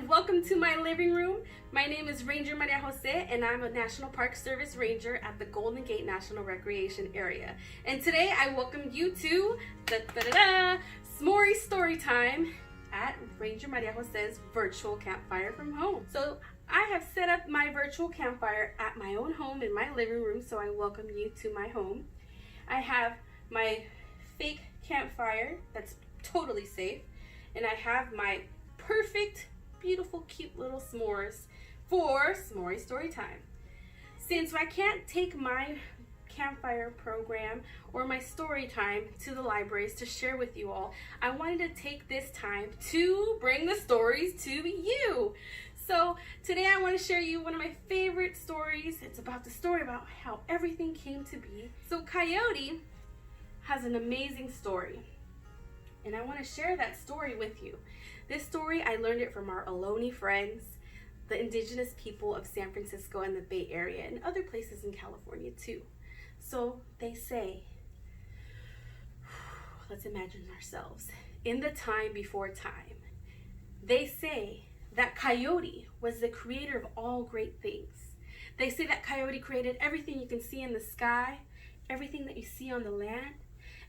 and welcome to my living room. My name is Ranger Mariajose and I'm a National Park Service Ranger at the Golden Gate National Recreation Area. And today I welcome you to S'more Storytime at Ranger Mariajose's virtual campfire from home. So I have set up my virtual campfire at my own home in my living room, so I welcome you to my home. I have my fake campfire that's totally safe, and I have my perfect, beautiful, cute little s'mores for S'more Storytime. Since I can't take my campfire program or my story time to the libraries to share with you all, I wanted to take this time to bring the stories to you. So today I want to share you one of my favorite stories. It's about the story about how everything came to be. So Coyote has an amazing story, and I want to share that story with you. This story, I learned it from our Ohlone friends, the indigenous people of San Francisco and the Bay Area and other places in California too. So they say, let's imagine ourselves in the time before time. They say that Coyote was the creator of all great things. They say that Coyote created everything you can see in the sky, everything that you see on the land,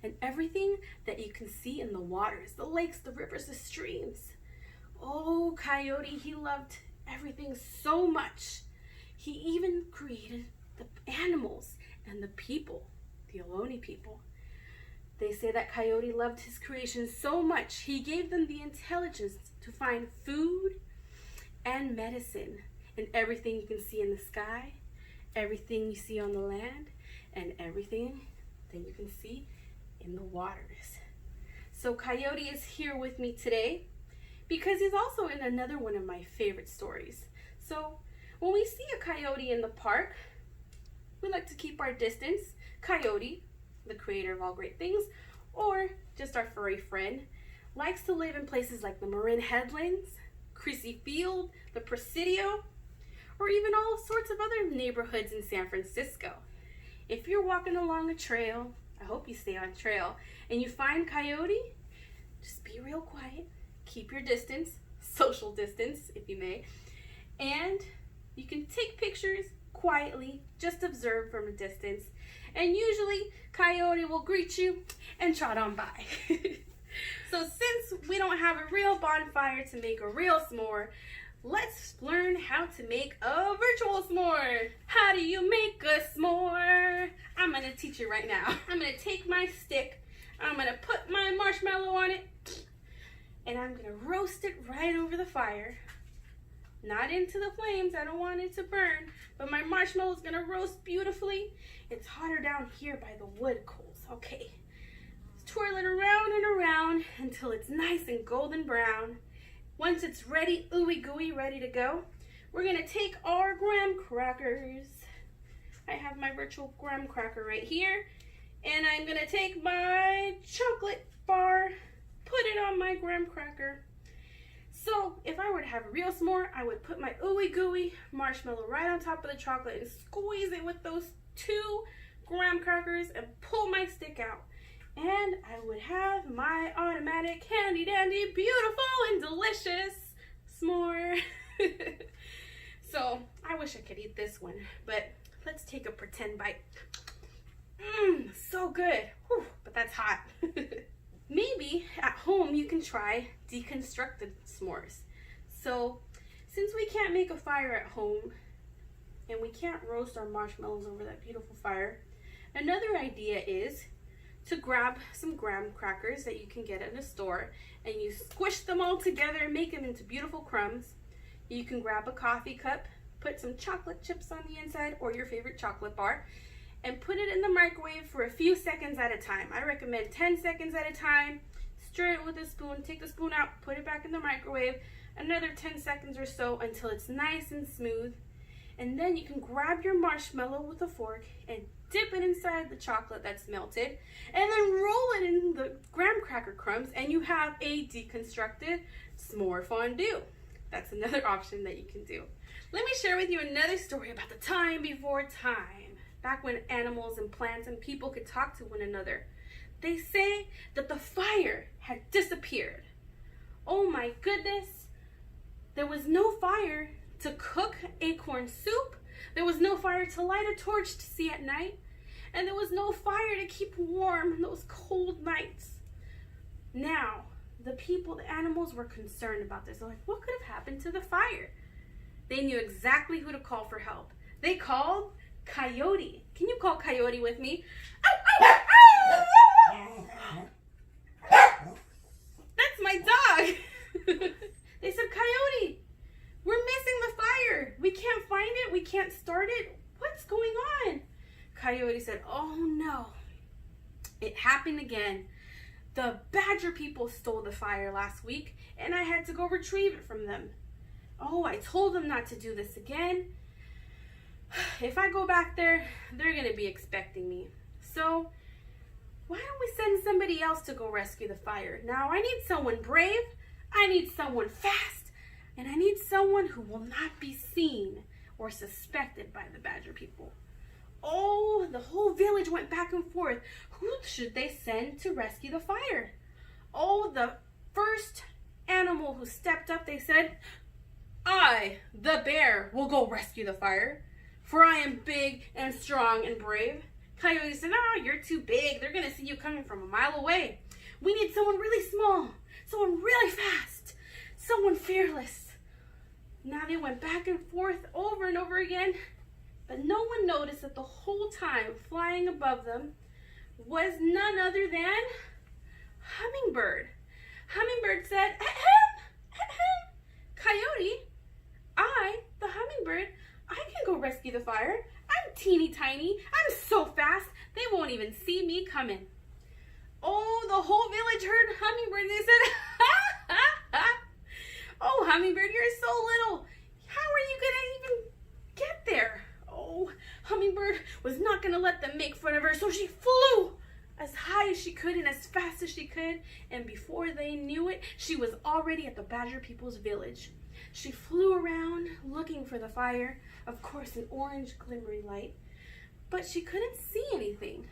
and everything that you can see in the waters, the lakes, the rivers, the streams. Oh, Coyote, he loved everything so much. He even created the animals and the people, the Ohlone people. They say that Coyote loved his creation so much, he gave them the intelligence to find food and medicine in everything you can see in the sky, everything you see on the land, and everything that you can see in the waters. So Coyote is here with me today because he's also in another one of my favorite stories. So when we see a coyote in the park, we like to keep our distance. Coyote, the creator of all great things, or just our furry friend, likes to live in places like the Marin Headlands, Crissy Field, the Presidio, or even all sorts of other neighborhoods in San Francisco. If you're walking along a trail, I hope you stay on trail, and you find Coyote, just be real quiet, keep your distance, social distance if you may, and you can take pictures quietly, just observe from a distance, and usually Coyote will greet you and trot on by. So since we don't have a real bonfire to make a real s'more, let's learn how to make a virtual s'more. How do you make a s'more? I'm gonna teach you right now. I'm gonna take my stick, I'm gonna put my marshmallow on it, and I'm gonna roast it right over the fire. Not into the flames, I don't want it to burn, but my marshmallow's gonna roast beautifully. It's hotter down here by the wood coals. Okay, twirl it around and around until it's nice and golden brown. Once it's ready, ooey gooey, ready to go, we're gonna take our graham crackers. I have my virtual graham cracker right here, and I'm gonna take my chocolate bar, put it on my graham cracker. So if I were to have a real s'more, I would put my ooey gooey marshmallow right on top of the chocolate and squeeze it with those two graham crackers and pull my stick out. And I would have my automatic, handy dandy, beautiful and delicious s'more. So I wish I could eat this one, but let's take a pretend bite. So good. Whew, but that's hot. Maybe at home you can try deconstructed s'mores. So since we can't make a fire at home and we can't roast our marshmallows over that beautiful fire, another idea is to grab some graham crackers that you can get at a store, and you squish them all together and make them into beautiful crumbs. You can grab a coffee cup, put some chocolate chips on the inside or your favorite chocolate bar, and put it in the microwave for a few seconds at a time. I recommend 10 seconds at a time. Stir it with a spoon, take the spoon out, put it back in the microwave, another 10 seconds or so until it's nice and smooth. And then you can grab your marshmallow with a fork and dip it inside the chocolate that's melted, and then roll it in the graham cracker crumbs, and you have a deconstructed s'more fondue. That's another option that you can do. Let me share with you another story about the time before time, back when animals and plants and people could talk to one another. They say that the fire had disappeared. Oh my goodness, There was no fire to cook acorn soup. There was no fire to light a torch to see at night. And there was no fire to keep warm in those cold nights. Now, the people, the animals were concerned about this. They're like, what could have happened to the fire? They knew exactly who to call for help. They called Coyote. Can you call Coyote with me? That's my dog. They said, Coyote, we're missing the fire. We can't find it. We can't start it. What's going on? Coyote said, oh no, it happened again. The badger people stole the fire last week and I had to go retrieve it from them. Oh, I told them not to do this again. If I go back there, they're going to be expecting me. So why don't we send somebody else to go rescue the fire? Now I need someone brave, I need someone fast, and I need someone who will not be seen or suspected by the badger people. Oh, the whole village went back and forth. Who should they send to rescue the fire? Oh, the first animal who stepped up, they said, I, the bear, will go rescue the fire, for I am big and strong and brave. Coyote said, oh, you're too big. They're going to see you coming from a mile away. We need someone really small, someone really fast, someone fearless. Now they went back and forth over and over again, but no one noticed that the whole time flying above them was none other than Hummingbird. Hummingbird said, ahem, ahem. Coyote, I, the Hummingbird, I can go rescue the fire. I'm teeny tiny. I'm so fast, they won't even see me coming. Oh, the whole village heard Hummingbird. They said, ha, ha, ha. Oh, Hummingbird, you're so little. How are you going to even get there? Oh, Hummingbird was not going to let them make fun of her, so she flew as high as she could and as fast as she could. And before they knew it, she was already at the badger people's village. She flew around looking for the fire, of course an orange glimmering light, but she couldn't see anything.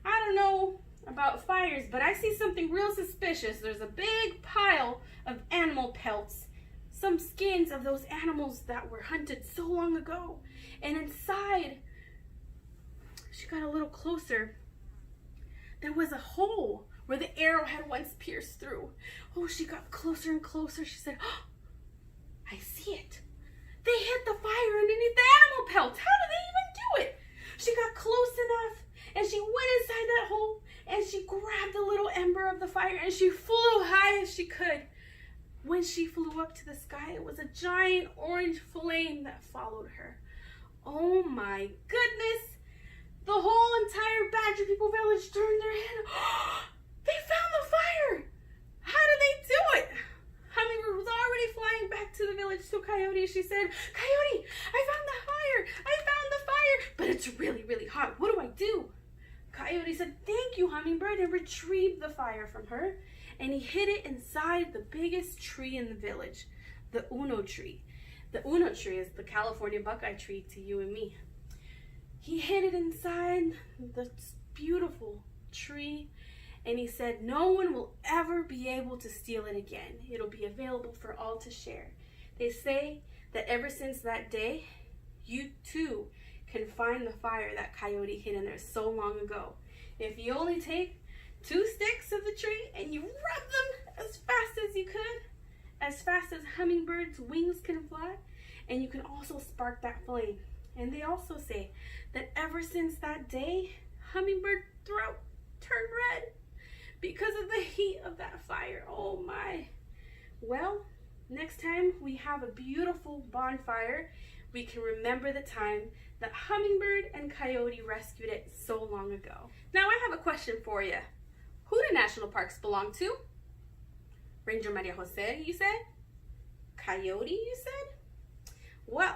I don't know about fires, but I see something real suspicious. There's a big pile of animal pelts, some skins of those animals that were hunted so long ago. And inside, she got a little closer. There was a hole where the arrow had once pierced through. Oh, she got closer and closer. She said, oh, I see it. They hid the fire underneath the animal pelts. How did they even do it? She got close enough and she went inside that hole and she grabbed a little ember of the fire and she flew high as she could. When she flew up to the sky, it was a giant orange flame that followed her. Oh my goodness. The whole entire badger people village turned their head. They found the fire! How did they do it? Hummingbird was already flying back to the village to Coyote. She said, Coyote, I found the fire! I found the fire! But it's really, really hot. What do I do? Coyote said, thank you, Hummingbird, and retrieved the fire from her. And he hid it inside the biggest tree in the village, the Uno tree. The Uno tree is the California buckeye tree to you and me. He hid it inside the beautiful tree. And he said, no one will ever be able to steal it again. It'll be available for all to share. They say that ever since that day, you too can find the fire that Coyote hid in there so long ago. If you only take 2 sticks of the tree and you rub them as fast as you could, as fast as Hummingbird's wings can fly, and you can also spark that flame. And they also say that ever since that day, Hummingbird's throat turned red because of the heat of that fire. Oh my. Well, next time we have a beautiful bonfire, we can remember the time that Hummingbird and Coyote rescued it so long ago. Now I have a question for you. Who do national parks belong to? Ranger Mariajose, you said? Coyote, you said? Well,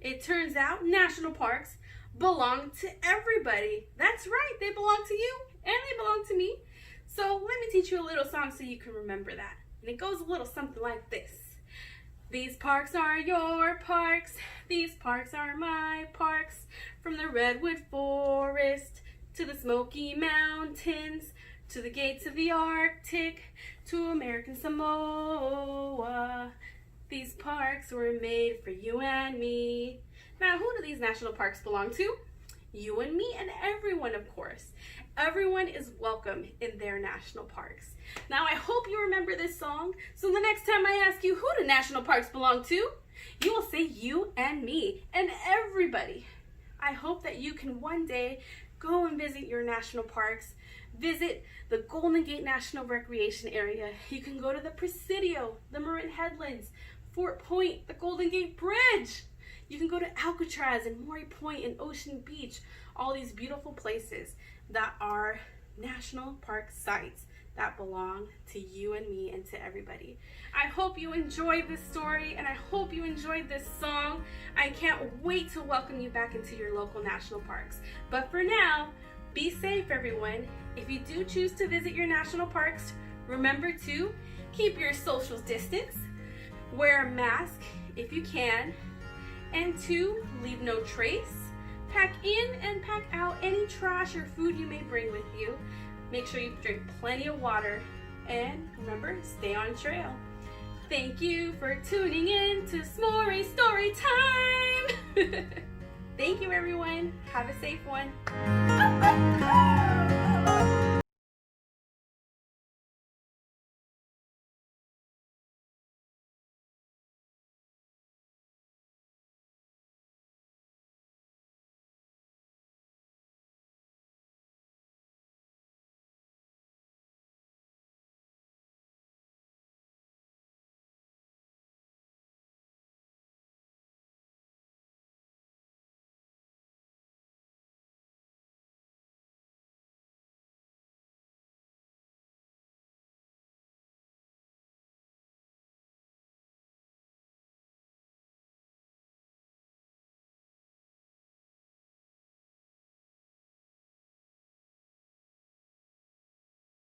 it turns out national parks belong to everybody. That's right, they belong to you and they belong to me. So let me teach you a little song so you can remember that. And it goes a little something like this. These parks are your parks. These parks are my parks. From the redwood forest to the Smoky Mountains to the gates of the Arctic, to American Samoa. These parks were made for you and me. Now, who do these national parks belong to? You and me and everyone, of course. Everyone is welcome in their national parks. Now, I hope you remember this song, so the next time I ask you who do national parks belong to, you will say you and me and everybody. I hope that you can one day go and visit your national parks. Visit the Golden Gate National Recreation Area. You can go to the Presidio, the Marin Headlands, Fort Point, the Golden Gate Bridge. You can go to Alcatraz and Maury Point and Ocean Beach. All these beautiful places that are national park sites that belong to you and me and to everybody. I hope you enjoyed this story and I hope you enjoyed this song. I can't wait to welcome you back into your local national parks. But for now, be safe, everyone. If you do choose to visit your national parks, remember to keep your social distance, wear a mask if you can, and 2, leave no trace. Pack in and pack out any trash or food you may bring with you. Make sure you drink plenty of water, and remember, stay on trail. Thank you for tuning in to S'more Story Time. Thank you, everyone. Have a safe one.